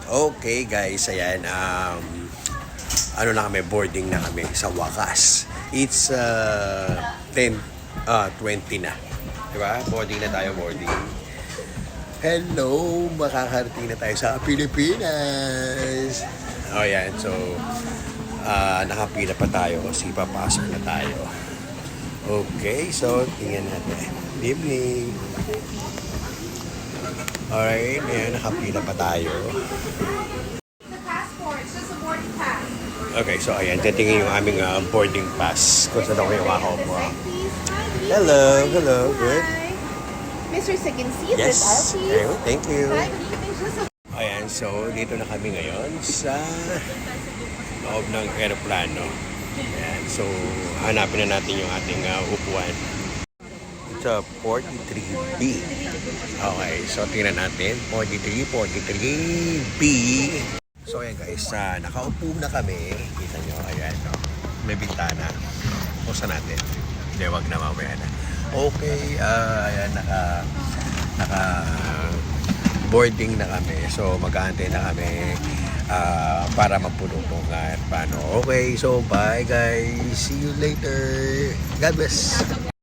Okay guys, ayan, ano na kami, boarding na kami sa wakas. It's 20 na. Diba? Boarding na tayo, boarding. Hello! Makakarating na tayo sa Pilipinas! O yan, so, nakapila pa tayo kasi papasok na tayo. Okay, so, tingnan natin. Good evening! Alright, ayan, nakapila pa tayo. Okay, so ayan, titingin yung aming boarding pass. Kung saan ako yung makakaupo. Hello, good. Mr. Second seat, Yes, this aisle, please. ayun, thank you. Hi, good evening. Just a Ayan, so dito na kami ngayon sa loob ng aeroplano. Ayan, so hanapin na natin yung ating upuan. Sa 43B. Okay, so tingnan natin. 43B. So ayan guys, nakaupo na kami. Kita nyo, ayan. No? May bintana. Pusa natin. Hindi, wag na mamaya na. Okay, ayan, naka boarding na kami. So mag-aantay na kami para mapuno itong paano. Okay, so bye guys. See you later. God bless.